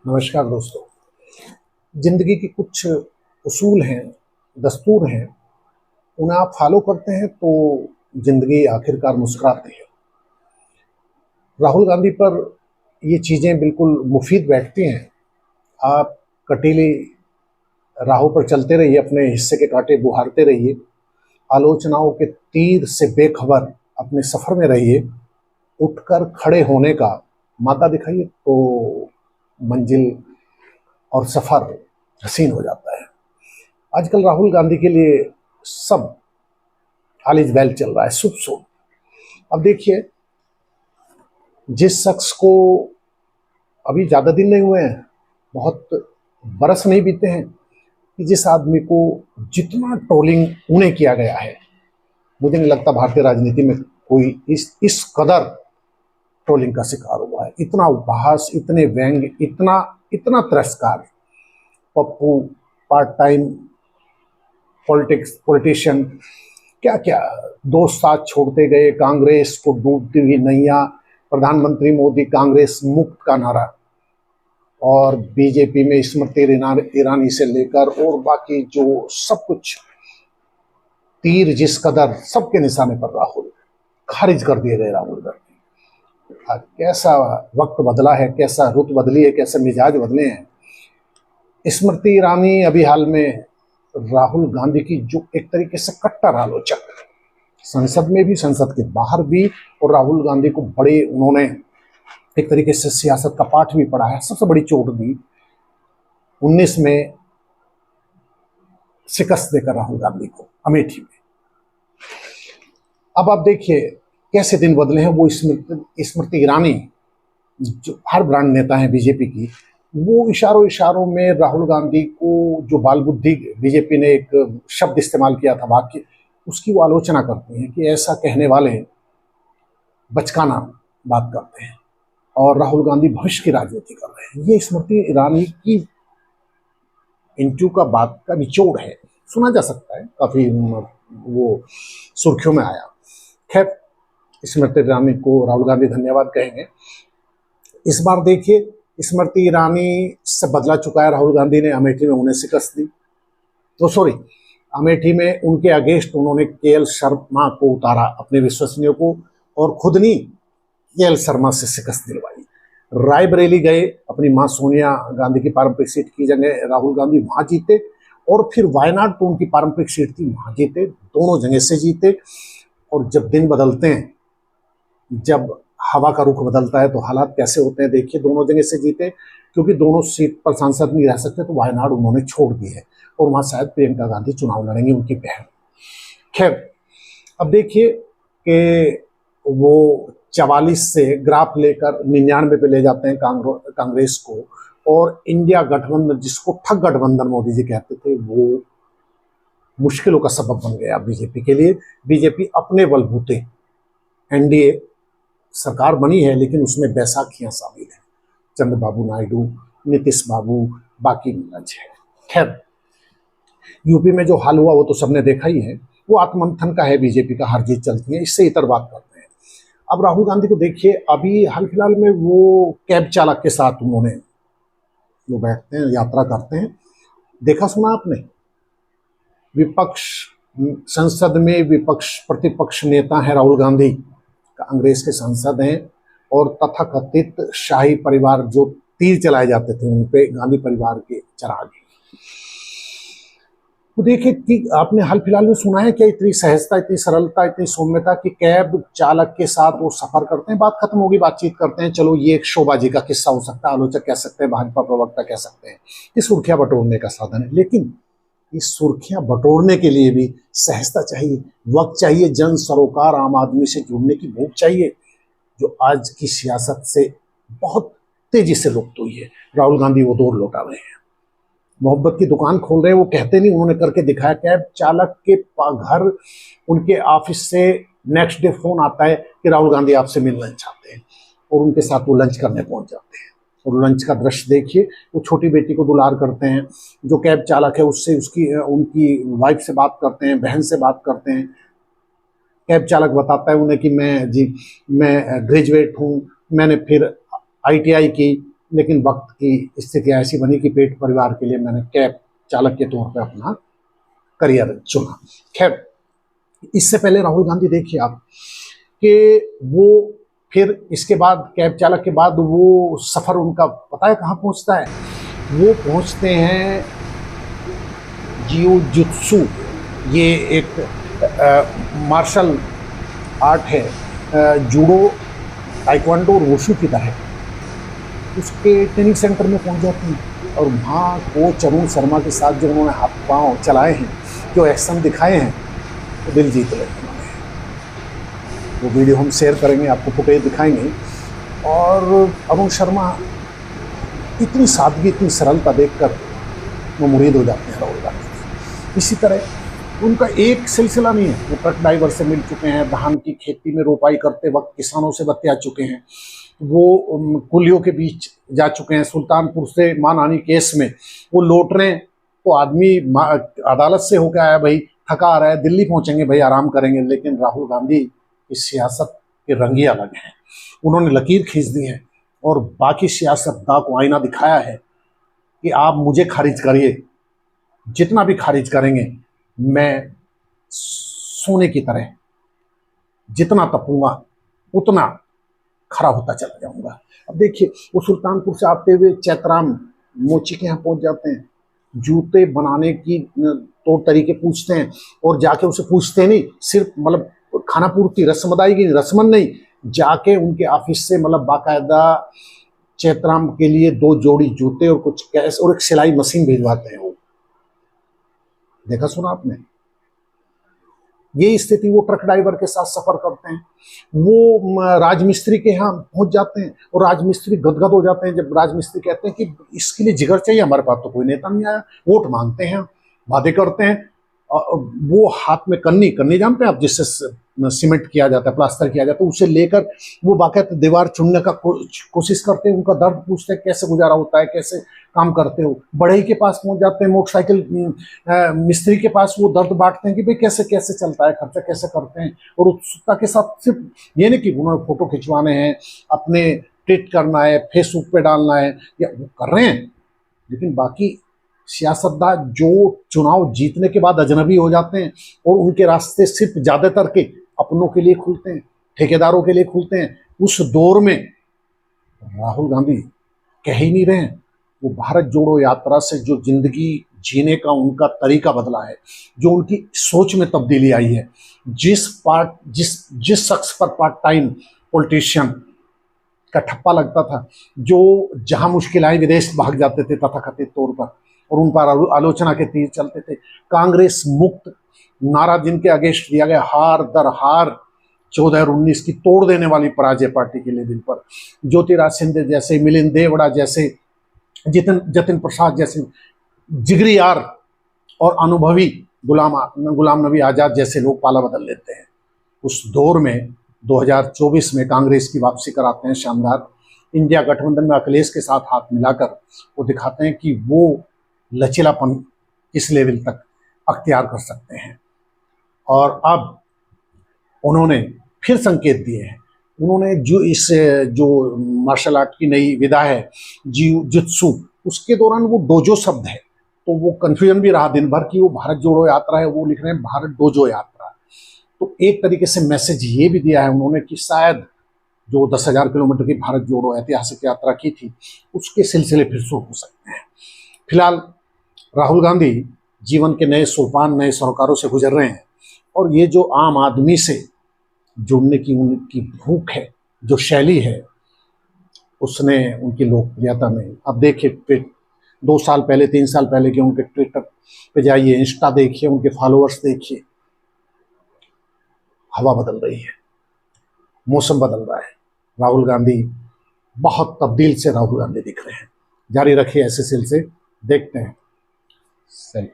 नमस्कार दोस्तों। जिंदगी की कुछ उसूल हैं, दस्तूर हैं, उन्हें आप फॉलो करते हैं तो जिंदगी आखिरकार मुस्कुराती है। राहुल गांधी पर ये चीज़ें बिल्कुल मुफीद बैठती हैं। आप कटीली राहों पर चलते रहिए, अपने हिस्से के कांटे बुहारते रहिए, आलोचनाओं के तीर से बेखबर अपने सफ़र में रहिए, उठकर खड़े होने का मादा दिखाइए तो मंजिल और सफ़र हसीन हो जाता है। आजकल राहुल गांधी के लिए सब ऑल इज वेल चल रहा है, शुभ शुभ। अब देखिए, जिस शख्स को अभी ज़्यादा दिन नहीं हुए हैं, बहुत बरस नहीं बीते हैं, कि जिस आदमी को जितना ट्रोलिंग उन्हें किया गया है, मुझे नहीं लगता भारतीय राजनीति में कोई इस कदर ट्रोलिंग का शिकार हुआ है। इतना उपहास, इतने व्यंग, इतना इतना तिरस्कार। पप्पू, पार्ट टाइम पॉलिटिशियन, क्या क्या दोस्त साथ छोड़ते गए, कांग्रेस को डूबती हुई नैया, प्रधानमंत्री मोदी कांग्रेस मुक्त का नारा, और बीजेपी में स्मृति ईरानी से लेकर और बाकी जो सब कुछ, तीर जिस कदर सबके निशाने पर राहुल, खारिज कर दिए गए राहुल गांधी। कैसा वक्त बदला है, कैसा रुत बदली है, कैसे मिजाज बदले हैं। स्मृति ईरानी अभी हाल में राहुल गांधी की जो एक तरीके से कट्टर आलोचक, संसद में भी, संसद के बाहर भी, और राहुल गांधी को बड़े उन्होंने एक तरीके से सियासत का पाठ भी पढ़ा है। सबसे बड़ी चोट दी 19 में शिकस्त देकर राहुल गांधी को अमेठी में। अब आप देखिए कैसे दिन बदले हैं। वो स्मृति ईरानी जो हर ब्रांड नेता है बीजेपी की, वो इशारों इशारों में राहुल गांधी को, जो बाल बुद्धि बीजेपी ने एक शब्द इस्तेमाल किया था, वाक्य, उसकी वो आलोचना करते हैं कि ऐसा कहने वाले बचकाना बात करते हैं और राहुल गांधी भविष्य की राजनीति कर रहे हैं। ये स्मृति ईरानी की इंटरव्यू का बात का निचोड़ है, सुना जा सकता है, काफी वो सुर्खियों में आया। खैर, स्मृति ईरानी को राहुल गांधी धन्यवाद कहेंगे। इस बार देखिए, स्मृति ईरानी से बदला चुका है राहुल गांधी ने। अमेठी में उन्हें शिकस्त दी, तो सॉरी, अमेठी में उनके अगेंस्ट उन्होंने केएल शर्मा को उतारा, अपने विश्वसनीयों को, और खुद नहीं, केएल शर्मा से शिकस्त दिलवाई। रायबरेली गए, अपनी मां सोनिया गांधी की पारंपरिक सीट की जगह राहुल गांधी वहां जीते, और फिर वायनाड तो उनकी पारंपरिक सीट थी, वहां जीते, दोनों जगह से जीते। और जब दिन बदलते हैं, जब हवा का रुख बदलता है तो हालात कैसे होते हैं देखिए। दोनों जगह से जीते, क्योंकि दोनों सीट पर सांसद नहीं रह सकते, तो वायनाड उन्होंने छोड़ दी है, और वहां शायद प्रियंका गांधी चुनाव लड़ेंगी, उनकी बहन। खैर, अब देखिए कि वो 44 से ग्राफ लेकर 99 पे ले जाते हैं कांग्रेस को, और इंडिया गठबंधन, जिसको ठग गठबंधन मोदी जी कहते थे, वो मुश्किलों का सबब बन गया बीजेपी के लिए। बीजेपी अपने बलबूते, एनडीए सरकार बनी है, लेकिन उसमें बैसाखियां शामिल हैं, चंद्रबाबू नायडू, नीतीश बाबू, बाकी नीरज है। खैर, यूपी में जो हाल हुआ वो तो सबने देखा ही है, वो आत्ममंथन का है, बीजेपी का हार जीत चलती है, इससे इतर बात करते हैं। अब राहुल गांधी को देखिए, अभी हाल फिलहाल में वो कैब चालक के साथ उन्होंने, वो बैठते हैं, यात्रा करते हैं, देखा सुना आपने। विपक्ष, संसद में विपक्ष प्रतिपक्ष नेता है राहुल गांधी, कांग्रेस के सांसद हैं, और तथाकथित शाही परिवार, जो तीर चलाए जाते थे उन पे, गांधी परिवार के चराग। तो देखिए कि आपने हाल फिलहाल में सुना है क्या, इतनी सहजता, इतनी सरलता, इतनी सौम्यता कि कैब चालक के साथ वो सफर करते हैं, बात खत्म होगी, बातचीत करते हैं, चलो ये एक शोबाजी का किस्सा हो सकता है, आलोचक कह सकते हैं, भाजपा प्रवक्ता कह सकते हैं, ये सुर्खियां बटोरने का साधन है। लेकिन इस सुर्खियां बटोरने के लिए भी सहजता चाहिए, वक्त चाहिए, जन सरोकार, आम आदमी से जुड़ने की भूख चाहिए, जो आज की सियासत से बहुत तेजी से लुप्त हुई है। राहुल गांधी वो दौर लौटा रहे हैं, मोहब्बत की दुकान खोल रहे हैं, वो कहते नहीं, उन्होंने करके दिखाया। कैब चालक के घर, उनके ऑफिस से नेक्स्ट डे फोन आता है कि राहुल गांधी आपसे मिलना चाहते हैं, और उनके साथ वो लंच करने पहुंच जाते हैं। और लंच का दृश्य देखिए, वो छोटी बेटी को दुलार करते हैं, जो कैब चालक है उससे, उनकी वाइफ से बात करते हैं, बहन से बात करते हैं। कैब चालक बताता है उन्हें कि मैं ग्रेजुएट हूँ, मैंने फिर ITI की, लेकिन वक्त की स्थिति ऐसी बनी कि पेट परिवार के लिए मैंने कैब चालक के तौर पर अपना करियर चुना। खैर, इससे पहले राहुल गांधी देखिए आप कि वो फिर इसके बाद कैब चालक के बाद वो सफ़र उनका पता है कहाँ पहुँचता है? वो पहुँचते हैं जियो जुत्सु, ये एक मार्शल आर्ट है, जूडो, ताइक्वांडो और वुशु की तरह, उसके ट्रेनिंग सेंटर में पहुंच जाते हैं। और वहाँ कोच अरुण शर्मा के साथ जो उन्होंने हाथ पांव चलाए हैं, जो एक्शन दिखाए हैं, तो दिल जीत लेते हैं। वो वीडियो हम शेयर करेंगे, आपको फुटेज दिखाएंगे। और अरुण शर्मा इतनी सादगी, इतनी सरलता देखकर वो मुरीद हो जाते हैं राहुल गांधी। इसी तरह उनका एक सिलसिला नहीं है, वो ट्रक ड्राइवर से मिल चुके हैं, धान की खेती में रोपाई करते वक्त किसानों से बतिया चुके हैं, वो कुलियों के बीच जा चुके हैं, सुल्तानपुर से मानहानि केस में वो लौट रहे हैं, तो आदमी अदालत से होकर आया, भाई थका आ रहा है, दिल्ली पहुंचेंगे, भाई आराम करेंगे। लेकिन राहुल गांधी की सियासत के रंग ही अलग हैं, उन्होंने लकीर खींच दी है और बाकी सियासतदान को आईना दिखाया है कि आप मुझे खारिज करिए, जितना भी खारिज करेंगे मैं सोने की तरह जितना तपूंगा उतना खरा होता चला जाऊंगा। अब देखिए, वो सुल्तानपुर से आते हुए चैतराम मोची के यहाँ पहुंच जाते हैं, जूते बनाने की तौर तरीके पूछते हैं, और जाके उसे पूछते नहीं सिर्फ मतलब खाना पूर्ति रसमदाई की रसमन नहीं, जाके उनके ऑफिस से मतलब बाकायदा चैतराम के लिए 2 जोड़ी जूते और कुछ कैश और एक सिलाई मशीन भिजवाते हैं। वो देखा सुना आपने? ये स्थिति वो ट्रक ड्राइवर के साथ सफर करते हैं। वो राजमिस्त्री के यहाँ पहुंच जाते हैं और राजमिस्त्री गदगद हो जाते हैं जब राजमिस्त्री कहते हैं कि इसके लिए जिगर चाहिए, हमारे पास तो कोई नेता नहीं आया, वोट मांगते हैं, वादे करते हैं। वो हाथ में कन्नी जानते हैं आप, जिससे सीमेंट किया जाता है, प्लास्टर किया जाता है, उसे लेकर वो बाकायदा दीवार चुनने का कोशिश करते हैं, उनका दर्द पूछते हैं, कैसे गुजारा होता है, कैसे काम करते हो। बढ़ई के पास पहुंच जाते हैं, मोटरसाइकिल मिस्त्री के पास वो दर्द बांटते हैं कि भाई कैसे कैसे चलता है, खर्चा कैसे करते हैं। और उत्सुकता के साथ सिर्फ ये नहीं कि उन्होंने फोटो खिंचवाने हैं, अपने ट्वीट करना है, फेसबुक पे डालना है, या वो कर रहे हैं, लेकिन बाकी सियासतदान जो चुनाव जीतने के बाद अजनबी हो जाते हैं और उनके रास्ते सिर्फ ज़्यादातर के अपनों के लिए खुलते हैं, ठेकेदारों के लिए खुलते हैं। उस दौर में राहुल गांधी कह ही नहीं रहे हैं। वो भारत जोड़ो यात्रा से जो जिंदगी जीने का उनका तरीका बदला है, जो उनकी सोच में तब्दीली आई है, जिस शख्स पर पार्ट टाइम पॉलिटिशियन का ठप्पा लगता था, जो जहां मुश्किल आई विदेश भाग जाते थे तथाकथित तौर पर, और उन पर आलोचना के तीर चलते थे। कांग्रेस मुक्त नारा जिनके अगेंस्ट दिया गया, हार दर हार 14 और 19 की तोड़ देने वाली पराजय पार्टी के लेवल पर, ज्योतिराज सिंधिया जैसे, मिलिंद देवड़ा जैसे, जतिन प्रसाद जैसे जिगरी यार और अनुभवी गुलाम नबी आजाद जैसे लोग पाला बदल लेते हैं। उस दौर में 2024 में कांग्रेस की वापसी कराते हैं शानदार। इंडिया गठबंधन में अखिलेश के साथ हाथ मिलाकर वो दिखाते हैं कि वो लचीलापन किस लेवल तक अख्तियार कर सकते हैं। और अब उन्होंने फिर संकेत दिए हैं। उन्होंने जो मार्शल आर्ट की नई विधा है जित्सु, उसके दौरान वो डोजो शब्द है, तो वो कन्फ्यूजन भी रहा दिन भर कि वो भारत जोड़ो यात्रा है, वो लिख रहे हैं भारत डोजो यात्रा। तो एक तरीके से मैसेज ये भी दिया है उन्होंने कि शायद जो 10,000 किलोमीटर की भारत जोड़ो ऐतिहासिक यात्रा की थी, उसके सिलसिले फिर शुरू हो सकते हैं। फिलहाल राहुल गांधी जीवन के नए सोपान, नए सरोकारों से गुजर रहे हैं, और ये जो आम आदमी से जुड़ने की उनकी भूख है, जो शैली है, उसने उनकी लोकप्रियता में, अब देखिए 2 साल पहले 3 साल पहले के उनके ट्विटर पे जाइए, इंस्टा देखिए, उनके फॉलोअर्स देखिए, हवा बदल रही है, मौसम बदल रहा है। राहुल गांधी बहुत तब्दील से राहुल गांधी दिख रहे हैं। जारी रखिए ऐसे सिलसिले, देखते हैं। सही।